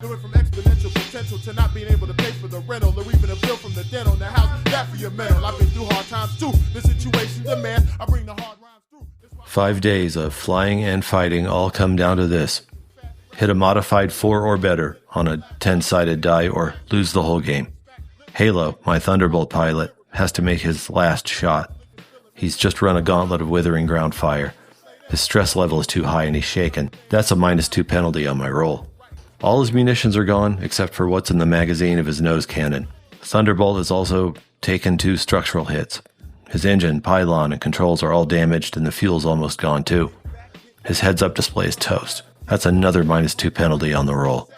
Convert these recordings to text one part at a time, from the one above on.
Doing from exponential potential to not being able to pay for the rental or even a bill from the dental. Now how's that for your mental? I've been through hard times too. The situation demand I bring the hard rhymes through. 5 days of flying and fighting all come down to this. Hit a modified 4 or better on a 10-sided die or lose the whole game. Halo, my Thunderbolt pilot, has to make his last shot. He's just run a gauntlet of withering ground fire. His stress level is too high and he's shaken. That's a -2 penalty on my roll. All his munitions are gone, except for what's in the magazine of his nose cannon. Thunderbolt has also taken 2 structural hits. His engine, pylon, and controls are all damaged, and the fuel's almost gone too. His heads-up display is toast. That's another -2 penalty on the roll.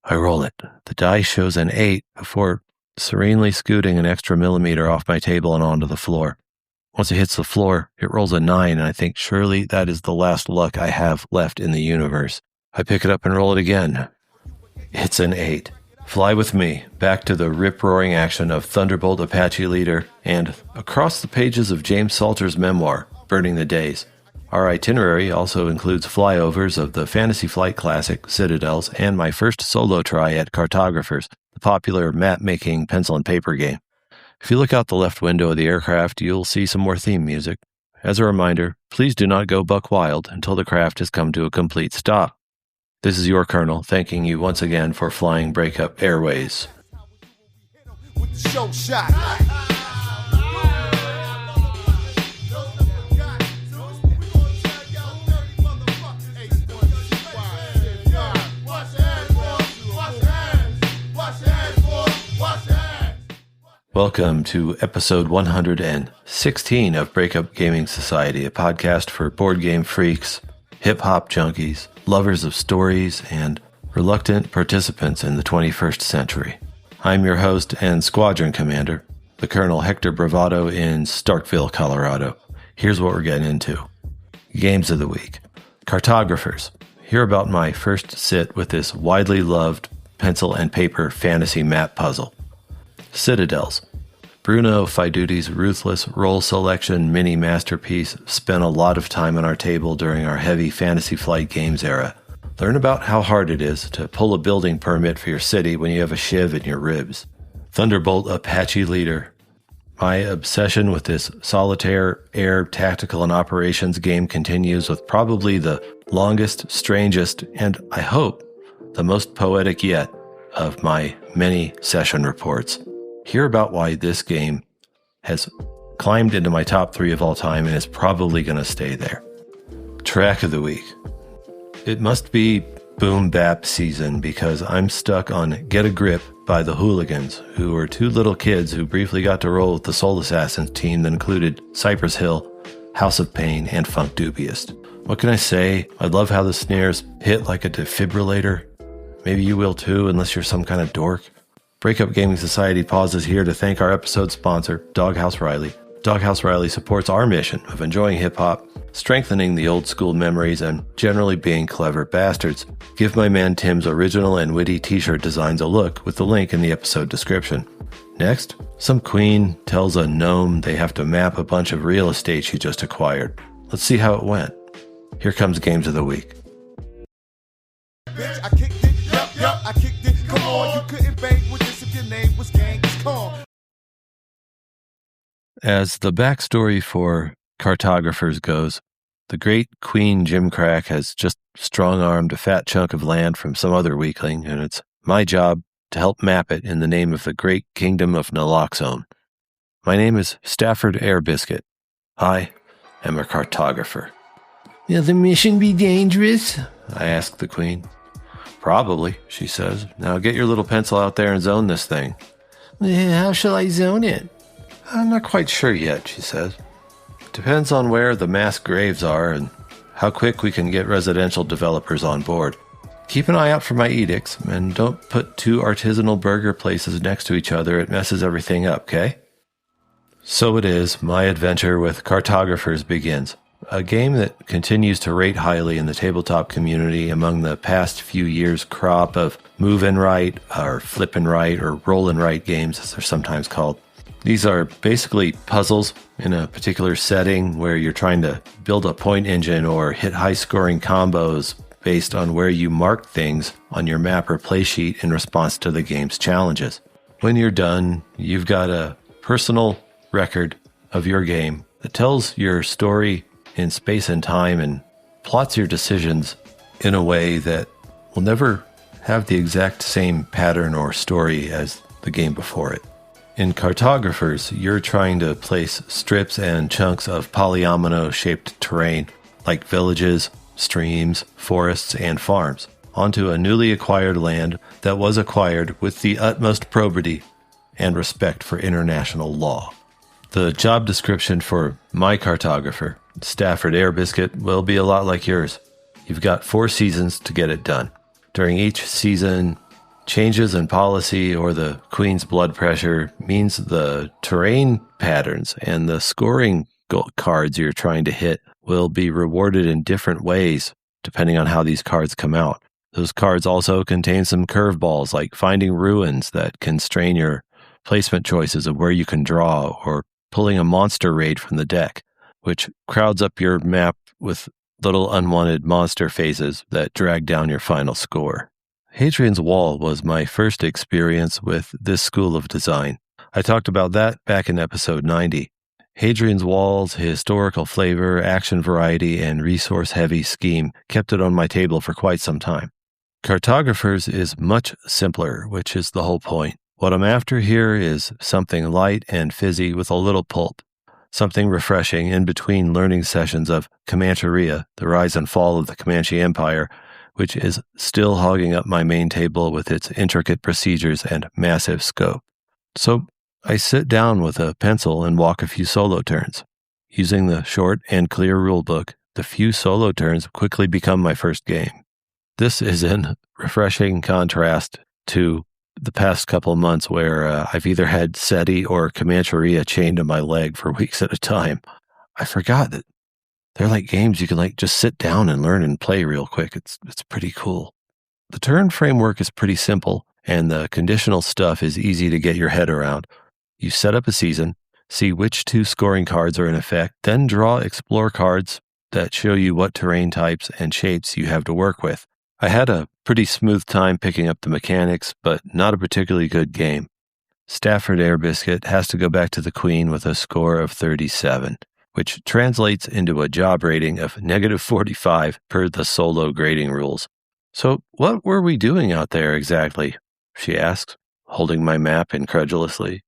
I roll it. The die shows an 8 before serenely scooting an extra millimeter off my table and onto the floor. Once it hits the floor, it rolls a 9, and I think surely that is the last luck I have left in the universe. I pick it up and roll it again. It's an 8. Fly with me, back to the rip-roaring action of Thunderbolt Apache Leader, and across the pages of James Salter's memoir, Burning the Days. Our itinerary also includes flyovers of the Fantasy Flight Classic, Citadels, and my first solo try at Cartographers, the popular map-making pencil and paper game. If you look out the left window of the aircraft, you'll see some more theme music. As a reminder, please do not go buck wild until the craft has come to a complete stop. This is your Colonel, thanking you once again for flying Breakup Airways. With the show shot. Welcome to episode 116 of Breakup Gaming Society, a podcast for board game freaks, hip-hop junkies, lovers of stories, and reluctant participants in the 21st century. I'm your host and squadron commander, the Colonel Hector Bravado in Starkville, Colorado. Here's what we're getting into. Games of the week. Cartographers. Hear about my first sit with this widely loved pencil and paper fantasy map puzzle. Citadels. Bruno Faiduti's ruthless roll selection mini masterpiece spent a lot of time on our table during our heavy Fantasy Flight Games era. Learn about how hard it is to pull a building permit for your city when you have a shiv in your ribs. Thunderbolt Apache Leader. My obsession with this solitaire air tactical and operations game continues with probably the longest, strangest, and I hope the most poetic yet of my many session reports. Hear about why this game has climbed into my top 3 of all time and is probably going to stay there. Track of the week. It must be boom bap season because I'm stuck on Get a Grip by the Whooliganz, who were 2 little kids who briefly got to roll with the Soul Assassins team that included Cypress Hill, House of Pain, and Funkdoobiest. What can I say? I love how the snares hit like a defibrillator. Maybe you will too, unless you're some kind of dork. Breakup Gaming Society pauses here to thank our episode sponsor, Doghouse Riley. Doghouse Riley supports our mission of enjoying hip-hop, strengthening the old-school memories, and generally being clever bastards. Give my man Tim's original and witty t-shirt designs a look with the link in the episode description. Next, some queen tells a gnome they have to map a bunch of real estate she just acquired. Let's see how it went. Here comes Games of the Week. Bitch, I kicked it. Yup, I kicked it. Come on, you couldn't bang with this if your name was Genghis Khan. As the backstory for Cartographers goes, the great Queen Jimcrack has just strong-armed a fat chunk of land from some other weakling, and it's my job to help map it in the name of the great kingdom of Naloxone. My name is Stafford Airbiscuit. I am a cartographer. Will the mission be dangerous? I ask the Queen. Probably, she says. Now get your little pencil out there and zone this thing. How shall I zone it? I'm not quite sure yet, she says. Depends on where the mass graves are and how quick we can get residential developers on board. Keep an eye out for my edicts, and don't put 2 artisanal burger places next to each other. It messes everything up, okay? So it is, my adventure with Cartographers begins. A game that continues to rate highly in the tabletop community among the past few years' crop of move-and-write, or flip-and-write, or roll-and-write games, as they're sometimes called. These are basically puzzles in a particular setting where you're trying to build a point engine or hit high-scoring combos based on where you mark things on your map or play sheet in response to the game's challenges. When you're done, you've got a personal record of your game that tells your story in space and time and plots your decisions in a way that will never have the exact same pattern or story as the game before it. In Cartographers, you're trying to place strips and chunks of polyomino-shaped terrain, like villages, streams, forests, and farms, onto a newly acquired land that was acquired with the utmost probity and respect for international law. The job description for my cartographer, Stafford Airbiscuit, will be a lot like yours. You've got 4 seasons to get it done. During each season, changes in policy or the Queen's blood pressure means the terrain patterns and the scoring cards you're trying to hit will be rewarded in different ways depending on how these cards come out. Those cards also contain some curveballs like finding ruins that constrain your placement choices of where you can draw, or pulling a monster raid from the deck, which crowds up your map with little unwanted monster phases that drag down your final score. Hadrian's Wall was my first experience with this school of design. I talked about that back in episode 90. Hadrian's Wall's historical flavor, action variety, and resource-heavy scheme kept it on my table for quite some time. Cartographers is much simpler, which is the whole point. What I'm after here is something light and fizzy with a little pulp, something refreshing in between learning sessions of Comancheria, the rise and fall of the Comanche Empire, which is still hogging up my main table with its intricate procedures and massive scope. So I sit down with a pencil and walk a few solo turns. Using the short and clear rulebook, the few solo turns quickly become my first game. This is in refreshing contrast to the past couple months where I've either had SETI or Comancheria chained to my leg for weeks at a time. I forgot that they're like games you can just sit down and learn and play real quick. It's pretty cool. The turn framework is pretty simple, and the conditional stuff is easy to get your head around. You set up a season, see which 2 scoring cards are in effect, then draw explore cards that show you what terrain types and shapes you have to work with. I had a pretty smooth time picking up the mechanics, but not a particularly good game. Stafford Airbiscuit has to go back to the Queen with a score of 37, which translates into a job rating of -45 per the solo grading rules. So what were we doing out there exactly? She asked, holding my map incredulously.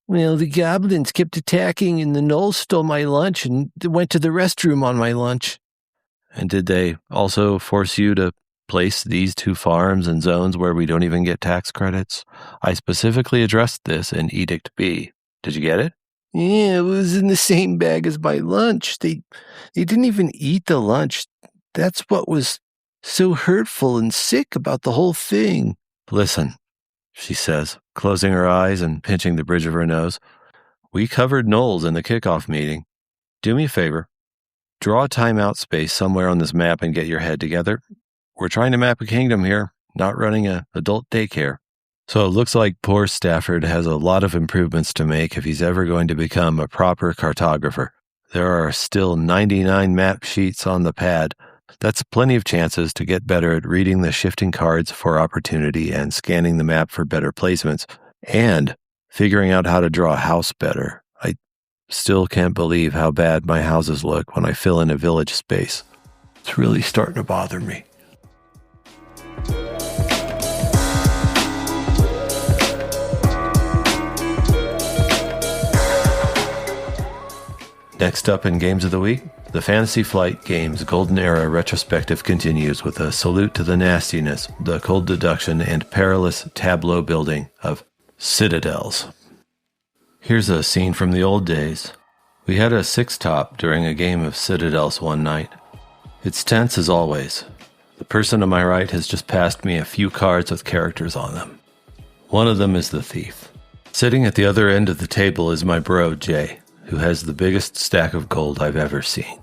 Well, the goblins kept attacking and the gnolls stole my lunch and went to the restroom on my lunch. And did they also force you to place these 2 farms and zones where we don't even get tax credits? I specifically addressed this in Edict B. Did you get it? Yeah, it was in the same bag as my lunch. They didn't even eat the lunch. That's what was so hurtful and sick about the whole thing. Listen, she says, closing her eyes and pinching the bridge of her nose. We covered gnolls in the kickoff meeting. Do me a favor. Draw a timeout space somewhere on this map and get your head together. We're trying to map a kingdom here, not running an adult daycare. So it looks like poor Stafford has a lot of improvements to make if he's ever going to become a proper cartographer. There are still 99 map sheets on the pad. That's plenty of chances to get better at reading the shifting cards for opportunity and scanning the map for better placements, and figuring out how to draw a house better. I still can't believe how bad my houses look when I fill in a village space. It's really starting to bother me. Next up in Games of the Week, the Fantasy Flight Games Golden Era retrospective continues with a salute to the nastiness, the cold deduction, and perilous tableau building of Citadels. Here's a scene from the old days. We had a 6-top during a game of Citadels one night. It's tense as always. The person to my right has just passed me a few cards with characters on them. One of them is the thief. Sitting at the other end of the table is my bro, Jay, who has the biggest stack of gold I've ever seen.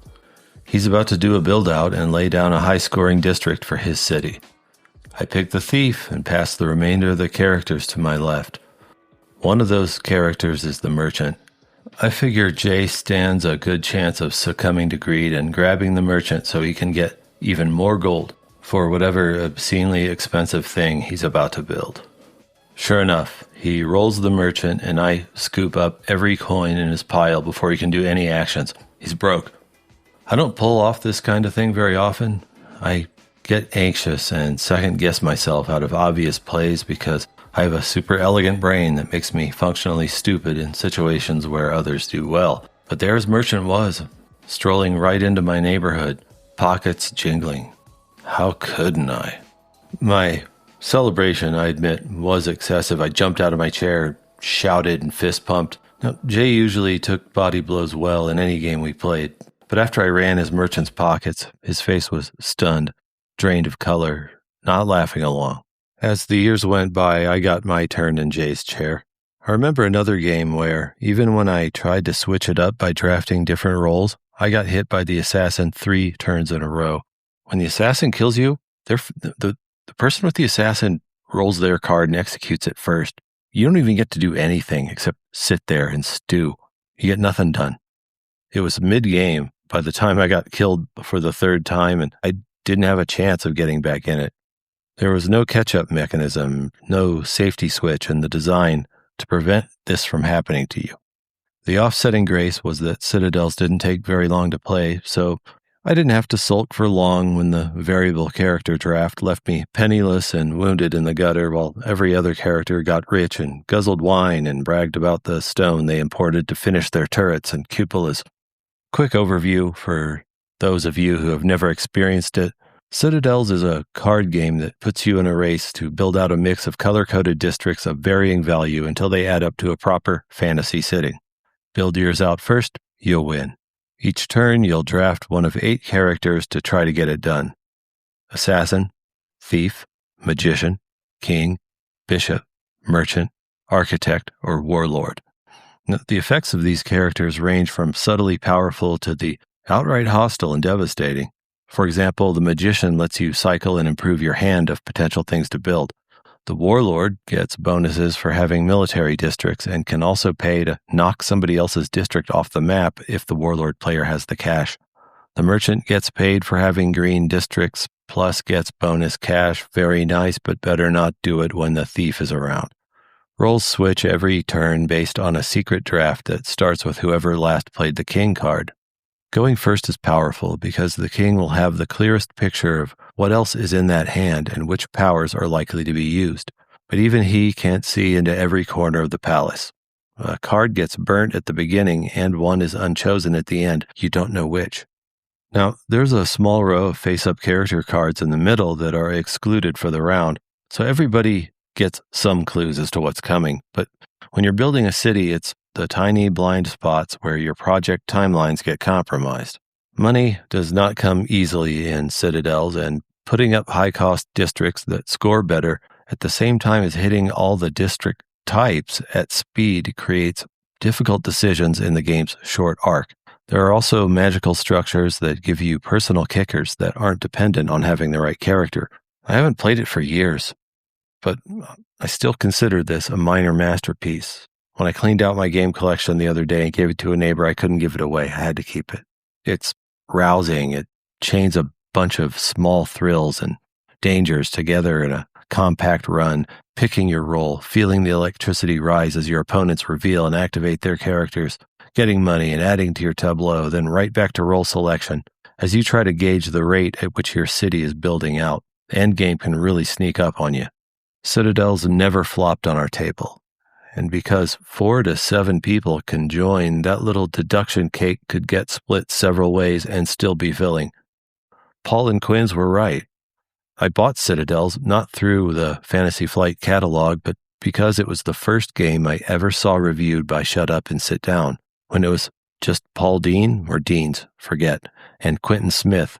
He's about to do a build-out and lay down a high-scoring district for his city. I pick the thief and pass the remainder of the characters to my left. One of those characters is the merchant. I figure Jay stands a good chance of succumbing to greed and grabbing the merchant so he can get even more gold for whatever obscenely expensive thing he's about to build. Sure enough, he rolls the merchant and I scoop up every coin in his pile before he can do any actions. He's broke. I don't pull off this kind of thing very often. I get anxious and second guess myself out of obvious plays because I have a super elegant brain that makes me functionally stupid in situations where others do well. But there his merchant was, strolling right into my neighborhood, pockets jingling. How couldn't I? My celebration, I admit, was excessive. I jumped out of my chair, shouted, and fist pumped. Now, Jay usually took body blows well in any game we played, but after I ran his merchant's pockets, his face was stunned, drained of color, not laughing along. As the years went by, I got my turn in Jay's chair. I remember another game where, even when I tried to switch it up by drafting different roles, I got hit by the assassin 3 turns in a row. When the assassin kills you, the person with the assassin rolls their card and executes it first. You don't even get to do anything except sit there and stew. You get nothing done. It was mid-game by the time I got killed for the 3rd time, and I didn't have a chance of getting back in it. There was no catch-up mechanism, no safety switch in the design to prevent this from happening to you. The offsetting grace was that Citadels didn't take very long to play, so I didn't have to sulk for long when the variable character draft left me penniless and wounded in the gutter while every other character got rich and guzzled wine and bragged about the stone they imported to finish their turrets and cupolas. Quick overview for those of you who have never experienced it. Citadels is a card game that puts you in a race to build out a mix of color-coded districts of varying value until they add up to a proper fantasy city. Build yours out first, you'll win. Each turn, you'll draft one of 8 characters to try to get it done. Assassin, thief, magician, king, bishop, merchant, architect, or warlord. Now, the effects of these characters range from subtly powerful to the outright hostile and devastating. For example, the magician lets you cycle and improve your hand of potential things to build. The warlord gets bonuses for having military districts and can also pay to knock somebody else's district off the map if the warlord player has the cash. The merchant gets paid for having green districts, plus gets bonus cash. Very nice, but better not do it when the thief is around. Roles switch every turn based on a secret draft that starts with whoever last played the king card. Going first is powerful because the king will have the clearest picture of what else is in that hand and which powers are likely to be used. But even he can't see into every corner of the palace. A card gets burnt at the beginning and one is unchosen at the end. You don't know which. Now, there's a small row of face-up character cards in the middle that are excluded for the round, so everybody gets some clues as to what's coming. But when you're building a city, it's the tiny blind spots where your project timelines get compromised. Money does not come easily in Citadels, and putting up high-cost districts that score better at the same time as hitting all the district types at speed creates difficult decisions in the game's short arc. There are also magical structures that give you personal kickers that aren't dependent on having the right character. I haven't played it for years, but I still consider this a minor masterpiece. When I cleaned out my game collection the other day and gave it to a neighbor, I couldn't give it away. I had to keep it. It's rousing. It chains a bunch of small thrills and dangers together in a compact run, picking your role, feeling the electricity rise as your opponents reveal and activate their characters, getting money and adding to your tableau, then right back to role selection as you try to gauge the rate at which your city is building out. The endgame can really sneak up on you. Citadels never flopped on our table. And because 4 to 7 people can join, that little deduction cake could get split several ways and still be filling. Paul and Quinn's were right. I bought Citadels not through the Fantasy Flight catalog, but because it was the first game I ever saw reviewed by Shut Up and Sit Down, when it was just Paul Dean, or Deans, forget, and Quentin Smith.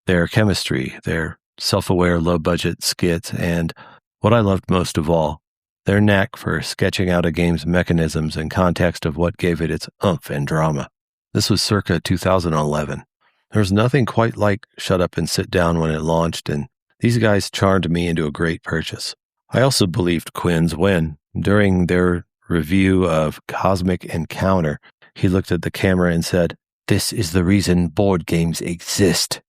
Their chemistry, their self-aware low-budget skits, and what I loved most of all, their knack for sketching out a game's mechanisms and context of what gave it its oomph and drama. This was circa 2011. There was nothing quite like Shut Up and Sit Down when it launched, and these guys charmed me into a great purchase. I also believed Quinn's when, during their review of Cosmic Encounter, he looked at the camera and said, "This is the reason board games exist."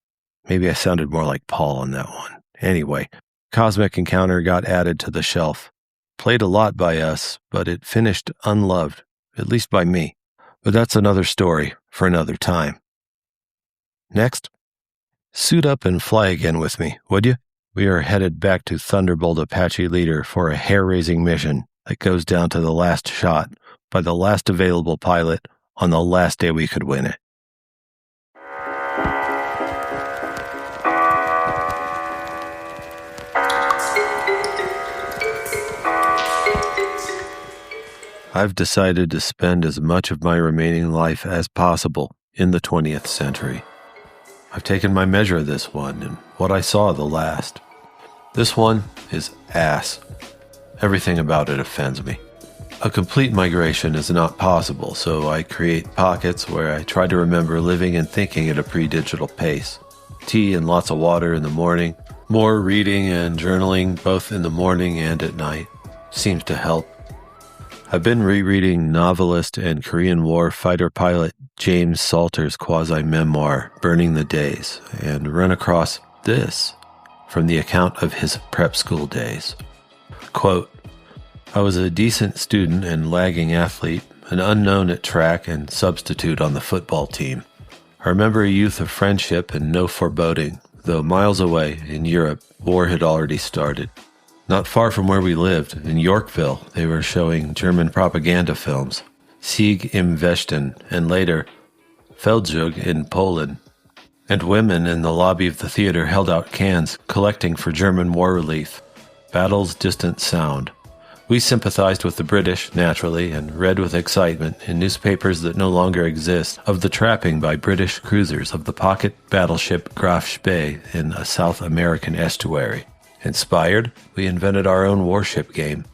Maybe I sounded more like Paul on that one. Anyway, Cosmic Encounter got added to the shelf. Played a lot by us, but it finished unloved, at least by me. But that's another story for another time. Next, suit up and fly again with me, would you? We are headed back to Thunderbolt Apache Leader for a hair-raising mission that goes down to the last shot by the last available pilot on the last day we could win it. I've decided to spend as much of my remaining life as possible in the 20th century. I've taken my measure of this one and what I saw the last. This one is ass. Everything about it offends me. A complete migration is not possible, so I create pockets where I try to remember living and thinking at a pre-digital pace. Tea and lots of water in the morning, more reading and journaling both in the morning and at night. Seems to help. I've been rereading novelist and Korean War fighter pilot James Salter's quasi-memoir, Burning the Days, and run across this from the account of his prep school days. Quote, I was a decent student and lagging athlete, an unknown at track and substitute on the football team. I remember a youth of friendship and no foreboding, though miles away in Europe, war had already started. Not far from where we lived, in Yorkville, they were showing German propaganda films, Sieg im Westen, and later, Feldzug in Poland. And women in the lobby of the theater held out cans, collecting for German war relief. Battle's distant sound. We sympathized with the British, naturally, and read with excitement in newspapers that no longer exist of the trapping by British cruisers of the pocket battleship Graf Spee in a South American estuary. Inspired, we invented our own warship game.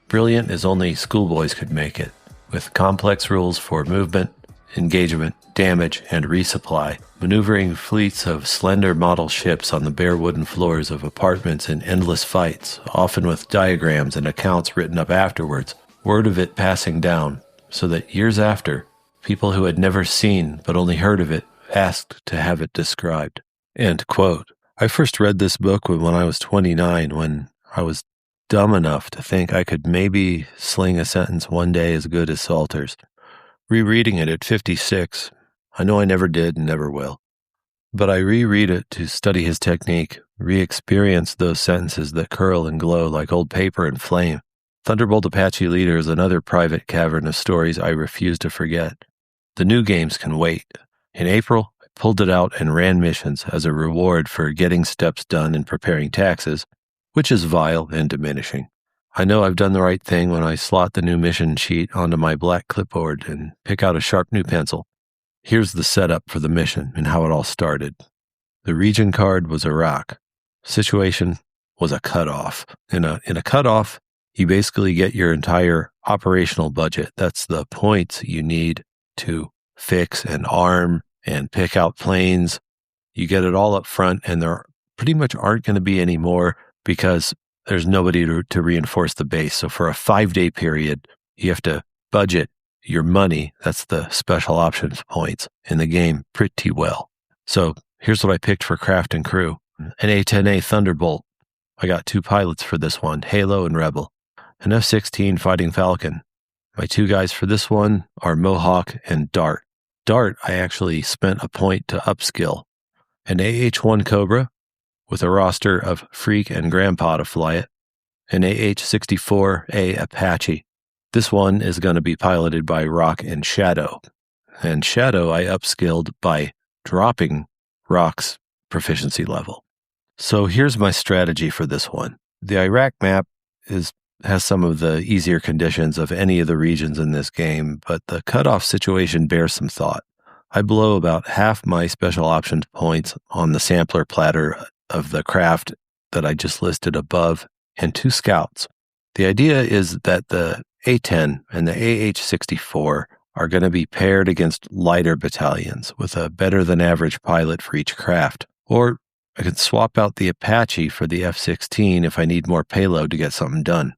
Brilliant as only schoolboys could make it, with complex rules for movement, engagement, damage, and resupply, maneuvering fleets of slender model ships on the bare wooden floors of apartments in endless fights, often with diagrams and accounts written up afterwards, word of it passing down, so that years after, people who had never seen but only heard of it asked to have it described. End quote. I first read this book when I was 29, when I was dumb enough to think I could maybe sling a sentence one day as good as Salter's. Rereading it at 56, I know I never did and never will. But I reread it to study his technique, re-experience those sentences that curl and glow like old paper and flame. Thunderbolt Apache Leader is another private cavern of stories I refuse to forget. The new games can wait. In April, I pulled it out and ran missions as a reward for getting steps done and preparing taxes, which is vile and diminishing. I know I've done the right thing when I slot the new mission sheet onto my black clipboard and pick out a sharp new pencil. Here's the setup for the mission and how it all started. The region card was Iraq. Situation was a cutoff. In a cutoff, you basically get your entire operational budget. That's the points you need to fix and arm and pick out planes. You get it all up front, and there pretty much aren't going to be any more because there's nobody to reinforce the base. So for a 5-day period, you have to budget your money, that's the special options points, in the game pretty well. So here's what I picked for craft and crew. An A-10A Thunderbolt. I got 2 pilots for this one, Halo and Rebel. An F-16 Fighting Falcon. My 2 guys for this one are Mohawk and Dart. Dart, I actually spent a point to upskill. An AH-1 Cobra with a roster of Freak and Grandpa to fly it. An AH-64A Apache. This one is going to be piloted by Rock and Shadow. And Shadow I upskilled by dropping Rock's proficiency level. So here's my strategy for this one. The Iraq map has some of the easier conditions of any of the regions in this game, but the cutoff situation bears some thought. I blow about half my special options points on the sampler platter of the craft that I just listed above and 2 scouts. The idea is that the A-10 and the AH-64 are going to be paired against lighter battalions with a better-than-average pilot for each craft. Or I could swap out the Apache for the F-16 if I need more payload to get something done.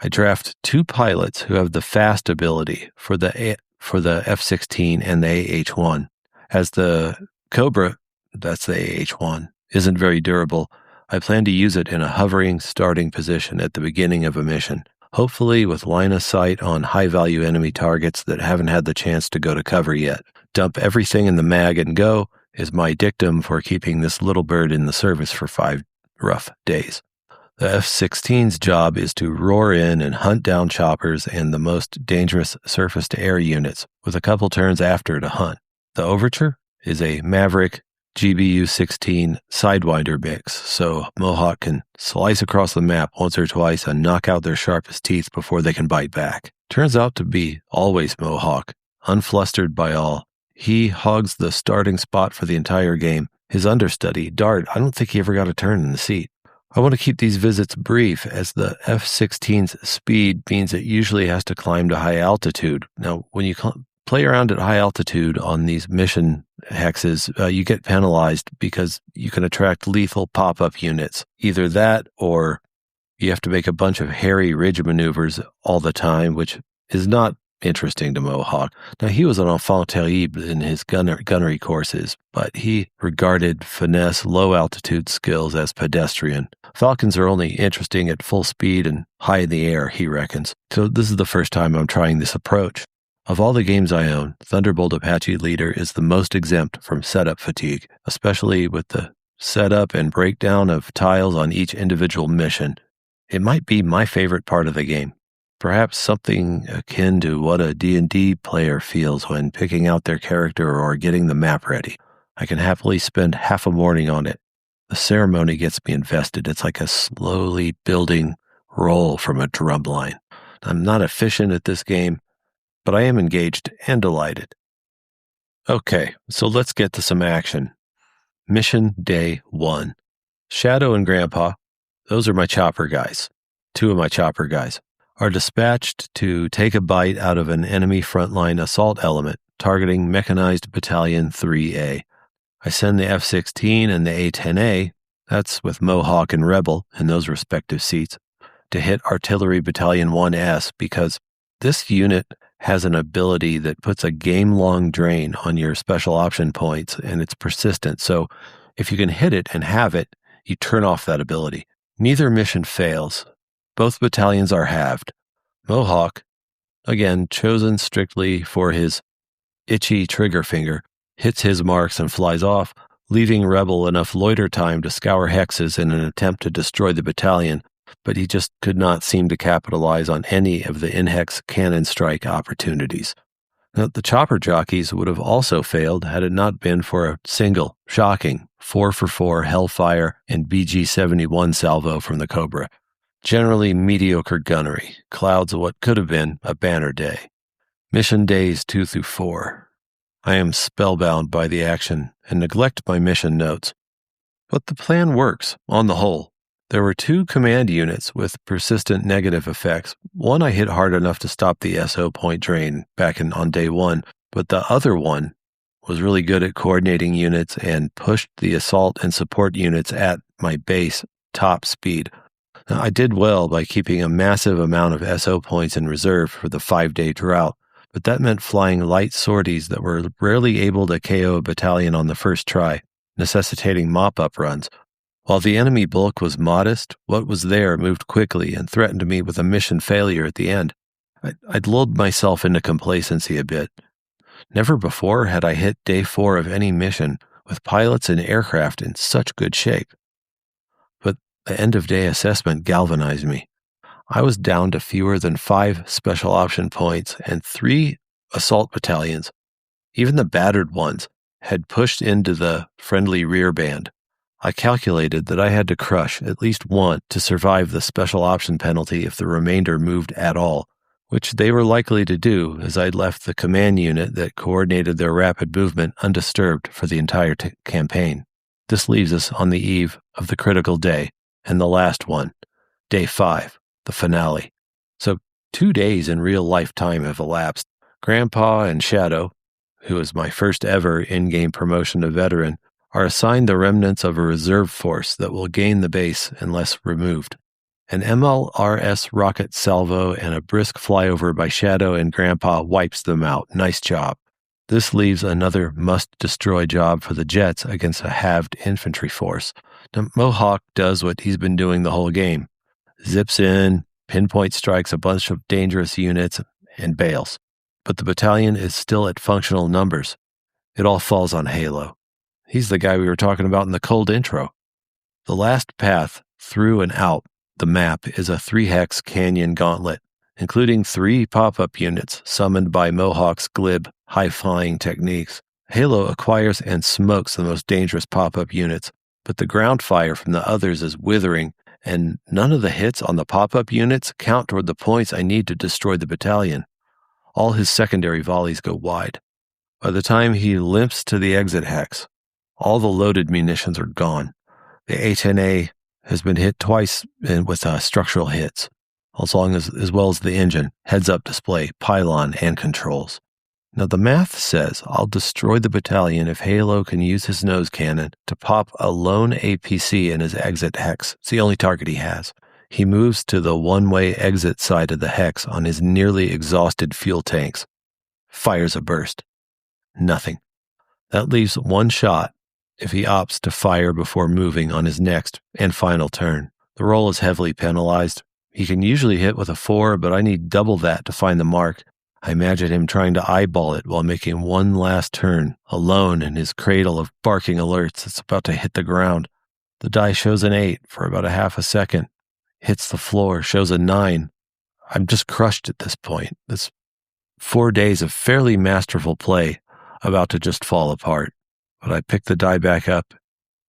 I draft 2 pilots who have the fast ability for the F-16 and the AH-1. As the Cobra, that's the AH-1, isn't very durable, I plan to use it in a hovering starting position at the beginning of a mission, hopefully with line of sight on high-value enemy targets that haven't had the chance to go to cover yet. Dump everything in the mag and go is my dictum for keeping this little bird in the service for 5 rough days. The F-16's job is to roar in and hunt down choppers and the most dangerous surface-to-air units, with a couple turns after to hunt. The Overture is a Maverick GBU-16 Sidewinder mix, so Mohawk can slice across the map once or twice and knock out their sharpest teeth before they can bite back. Turns out to be always Mohawk, unflustered by all. He hogs the starting spot for the entire game. His understudy, Dart, I don't think he ever got a turn in the seat. I want to keep these visits brief, as the F-16's speed means it usually has to climb to high altitude. Now, when you play around at high altitude on these mission hexes, you get penalized because you can attract lethal pop-up units. Either that, or you have to make a bunch of hairy ridge maneuvers all the time, which is not interesting to Mohawk. Now, he was an enfant terrible in his gunnery courses, but he regarded finesse low-altitude skills as pedestrian. Falcons are only interesting at full speed and high in the air, he reckons. So this is the first time I'm trying this approach. Of all the games I own, Thunderbolt Apache Leader is the most exempt from setup fatigue, especially with the setup and breakdown of tiles on each individual mission. It might be my favorite part of the game. Perhaps something akin to what a D&D player feels when picking out their character or getting the map ready. I can happily spend half a morning on it. The ceremony gets me invested. It's like a slowly building roll from a drum line. I'm not efficient at this game, but I am engaged and delighted. Okay, so let's get to some action. Mission Day 1. Shadow and Grandpa, those are my chopper guys. 2 of my chopper guys are dispatched to take a bite out of an enemy frontline assault element targeting Mechanized Battalion 3A. I send the F-16 and the A-10A, that's with Mohawk and Rebel in those respective seats, to hit Artillery Battalion 1S because this unit has an ability that puts a game-long drain on your special option points, and it's persistent. So if you can hit it and have it, you turn off that ability. Neither mission fails. Both battalions are halved. Mohawk, again chosen strictly for his itchy trigger finger, hits his marks and flies off, leaving Rebel enough loiter time to scour hexes in an attempt to destroy the battalion, but he just could not seem to capitalize on any of the in-hex cannon strike opportunities. Now, the chopper jockeys would have also failed had it not been for a single, shocking 4-for-4 Hellfire and BG-71 salvo from the Cobra. Generally mediocre gunnery, clouds of what could have been a banner day. Mission days 2 through 4. I am spellbound by the action and neglect my mission notes. But the plan works, on the whole. There were 2 command units with persistent negative effects. One I hit hard enough to stop the SO point drain back on day 1, but the other one was really good at coordinating units and pushed the assault and support units at my base top speed. Now, I did well by keeping a massive amount of SO points in reserve for the 5-day drought, but that meant flying light sorties that were rarely able to KO a battalion on the first try, necessitating mop-up runs. While the enemy bulk was modest, what was there moved quickly and threatened me with a mission failure at the end. I'd lulled myself into complacency a bit. Never before had I hit day 4 of any mission with pilots and aircraft in such good shape. But the end-of-day assessment galvanized me. I was down to fewer than 5 special option points and 3 assault battalions. Even the battered ones had pushed into the friendly rear band. I calculated that I had to crush at least one to survive the special option penalty if the remainder moved at all, which they were likely to do as I'd left the command unit that coordinated their rapid movement undisturbed for the entire campaign. This leaves us on the eve of the critical day, and the last one, day 5, the finale. So 2 days in real life time have elapsed. Grandpa and Shadow, who is my first ever in-game promotion to veteran, are assigned the remnants of a reserve force that will gain the base unless removed. An MLRS rocket salvo and a brisk flyover by Shadow and Grandpa wipes them out. Nice job. This leaves another must-destroy job for the Jets against a halved infantry force. Now, Mohawk does what he's been doing the whole game. Zips in, pinpoint strikes a bunch of dangerous units, and bails. But the battalion is still at functional numbers. It all falls on Halo. He's the guy we were talking about in the cold intro. The last path through and out the map is a 3-hex canyon gauntlet, including 3 pop-up units summoned by Mohawk's glib, high-flying techniques. Halo acquires and smokes the most dangerous pop-up units, but the ground fire from the others is withering, and none of the hits on the pop-up units count toward the points I need to destroy the battalion. All his secondary volleys go wide. By the time he limps to the exit hex, all the loaded munitions are gone. The A-10A has been hit twice with structural hits, as well as the engine, heads-up display, pylon, and controls. Now, the math says I'll destroy the battalion if Halo can use his nose cannon to pop a lone APC in his exit hex. It's the only target he has. He moves to the one-way exit side of the hex on his nearly exhausted fuel tanks. Fires a burst. Nothing. That leaves one shot if he opts to fire before moving on his next and final turn. The roll is heavily penalized. He can usually hit with a 4, but I need double that to find the mark. I imagine him trying to eyeball it while making one last turn, alone in his cradle of barking alerts. It's about to hit the ground. The die shows an 8 for about a half a second. Hits the floor, shows a 9. I'm just crushed at this point. This 4 days of fairly masterful play about to just fall apart. But I pick the die back up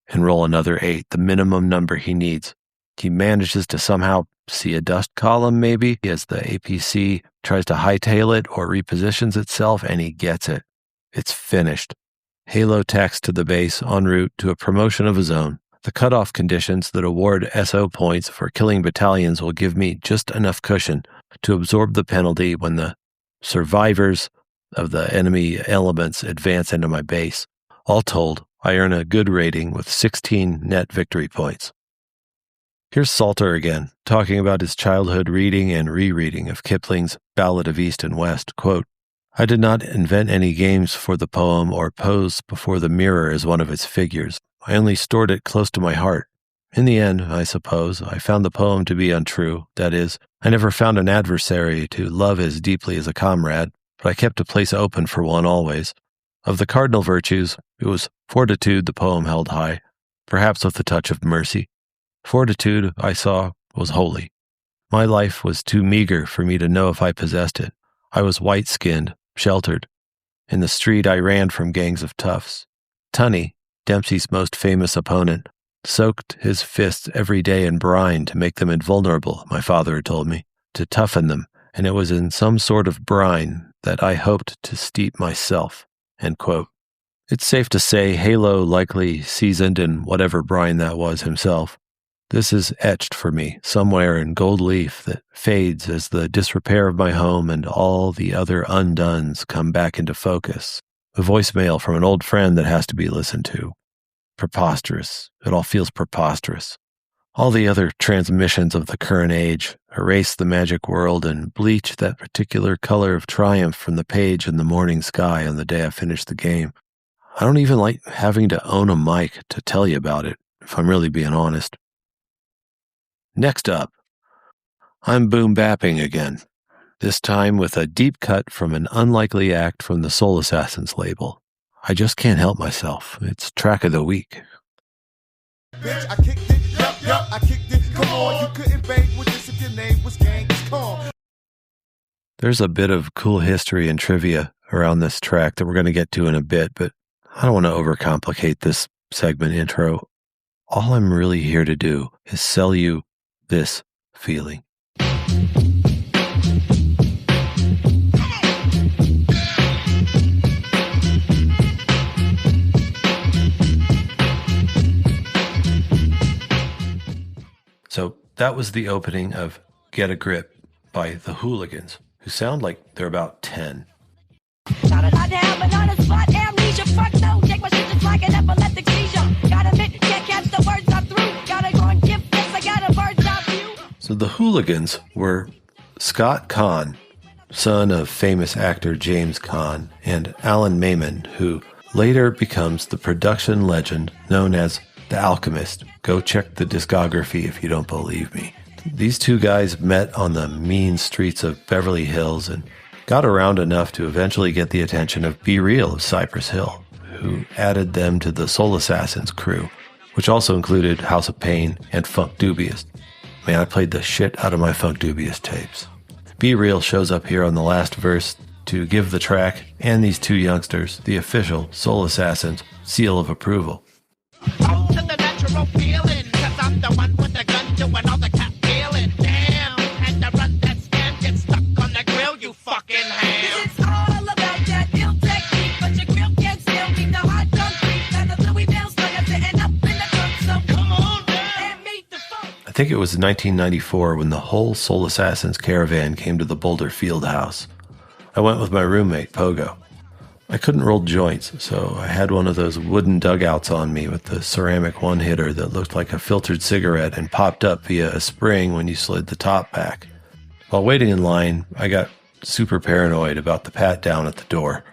and roll another 8, the minimum number he needs. He manages to somehow see a dust column, maybe, as the APC tries to hightail it or repositions itself, and he gets it. It's finished. Halo tacks to the base en route to a promotion of his own. The cutoff conditions that award SO points for killing battalions will give me just enough cushion to absorb the penalty when the survivors of the enemy elements advance into my base. All told, I earn a good rating with 16 net victory points. Here's Salter again, talking about his childhood reading and rereading of Kipling's Ballad of East and West. Quote, I did not invent any games for the poem or pose before the mirror as one of its figures. I only stored it close to my heart. In the end, I suppose, I found the poem to be untrue. That is, I never found an adversary to love as deeply as a comrade, but I kept a place open for one always. Of the cardinal virtues, it was fortitude the poem held high, perhaps with a touch of mercy. Fortitude, I saw, was holy. My life was too meager for me to know if I possessed it. I was white-skinned, sheltered. In the street, I ran from gangs of toughs. Tunney, Dempsey's most famous opponent, soaked his fists every day in brine to make them invulnerable, my father had told me, to toughen them, and it was in some sort of brine that I hoped to steep myself. End quote. It's safe to say Halo likely seasoned in whatever brine that was himself. This is etched for me somewhere in gold leaf that fades as the disrepair of my home and all the other undones come back into focus. A voicemail from an old friend that has to be listened to. Preposterous. It all feels preposterous. All the other transmissions of the current age erase the magic world and bleach that particular color of triumph from the page in the morning sky on the day I finished the game. I don't even like having to own a mic to tell you about it, if I'm really being honest. Next up, I'm boom-bapping again, this time with a deep cut from an unlikely act from the Soul Assassins label. I just can't help myself. It's track of the week. Bitch, I kicked it, yup, I kicked it, come on, you couldn't bang with this if your name was Genghis Khan. There's a bit of cool history and trivia around this track that we're going to get to in a bit, but I don't want to overcomplicate this segment intro. All I'm really here to do is sell you this feeling. So that was the opening of Get a Grip by the Whooliganz, who sound like they're about 10. So the Whooliganz were Scott Kahn, son of famous actor James Caan and Alan Mayman, who later becomes the production legend known as The Alchemist. Go check the discography if you don't believe me. These two guys met on the mean streets of Beverly Hills and got around enough to eventually get the attention of Be Real of Cypress Hill, who added them to the Soul Assassins crew, which also included House of Pain and Funkdoobiest. Man, I played the shit out of my Funkdoobiest tapes. Be Real shows up here on the last verse to give the track and these two youngsters the official Soul Assassins seal of approval. Up to the natural feeling, 'cause I'm the one with the gun doing all the cat feeling. Damn, and the run that scam gets stuck on the grill, you fucking ham. It's all about that ill technique, but your grill can't still keep the hot concrete. And the Louis Bill's like sitting up in the trunk, so come on down and meet the funk. I think it was 1994 when the whole Soul Assassins caravan came to the Boulder Field House. I went with my roommate, Pogo. I couldn't roll joints, so I had one of those wooden dugouts on me with the ceramic one-hitter that looked like a filtered cigarette and popped up via a spring when you slid the top back. While waiting in line, I got super paranoid about the pat-down at the door.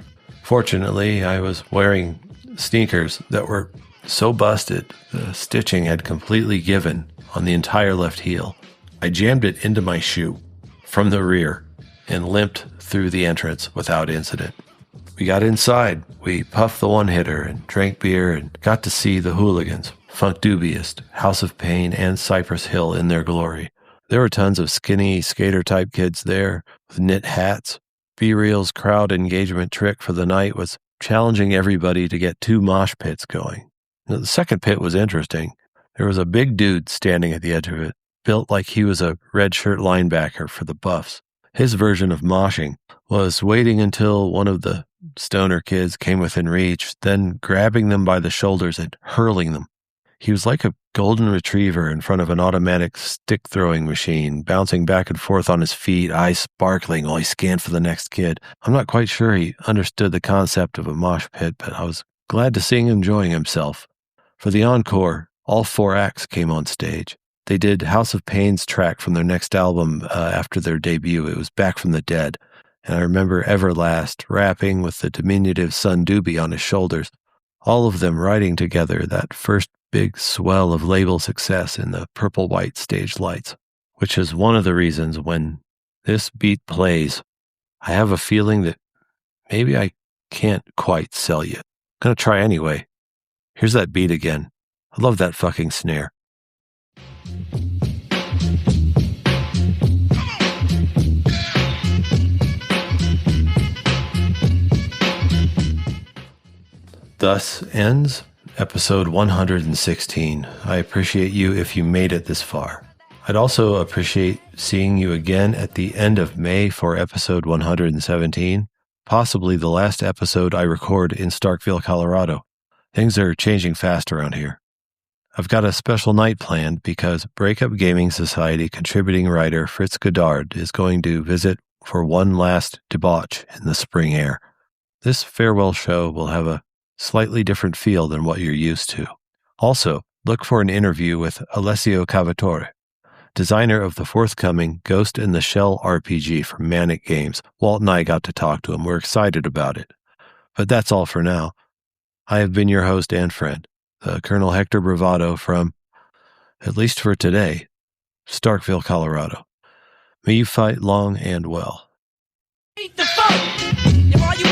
Fortunately, I was wearing sneakers that were so busted, the stitching had completely given on the entire left heel. I jammed it into my shoe from the rear and limped through the entrance without incident. We got inside, we puffed the one-hitter and drank beer and got to see the Whooliganz, Funkdoobiest, House of Pain, and Cypress Hill in their glory. There were tons of skinny, skater-type kids there with knit hats. Be Real's crowd engagement trick for the night was challenging everybody to get 2 mosh pits going. Now, the second pit was interesting. There was a big dude standing at the edge of it, built like he was a redshirt linebacker for the Buffs. His version of moshing was waiting until one of the stoner kids came within reach, then grabbing them by the shoulders and hurling them. He was like a golden retriever in front of an automatic stick-throwing machine, bouncing back and forth on his feet, eyes sparkling while he scanned for the next kid. I'm not quite sure he understood the concept of a mosh pit, but I was glad to see him enjoying himself. For the encore, all 4 acts came on stage. They did House of Pain's track from their next album after their debut. It was Back from the Dead. And I remember Everlast rapping with the diminutive son Doobie on his shoulders, all of them riding together that first big swell of label success in the purple-white stage lights, which is one of the reasons when this beat plays, I have a feeling that maybe I can't quite sell you. I'm going to try anyway. Here's that beat again. I love that fucking snare. Thus ends episode 116. I appreciate you if you made it this far. I'd also appreciate seeing you again at the end of May for episode 117, possibly the last episode I record in Starkville, Colorado. Things are changing fast around here. I've got a special night planned because Breakup Gaming Society contributing writer Fritz Godard is going to visit for one last debauch in the spring air. This farewell show will have a slightly different feel than what you're used to. Also, look for an interview with Alessio Cavatore, designer of the forthcoming Ghost in the Shell RPG from Manic Games. Walt and I got to talk to him. We're excited about it. But that's all for now. I have been your host and friend, Colonel Hector Bravado from, at least for today, Starkville, Colorado. May you fight long and well. Meet the funk. You're all you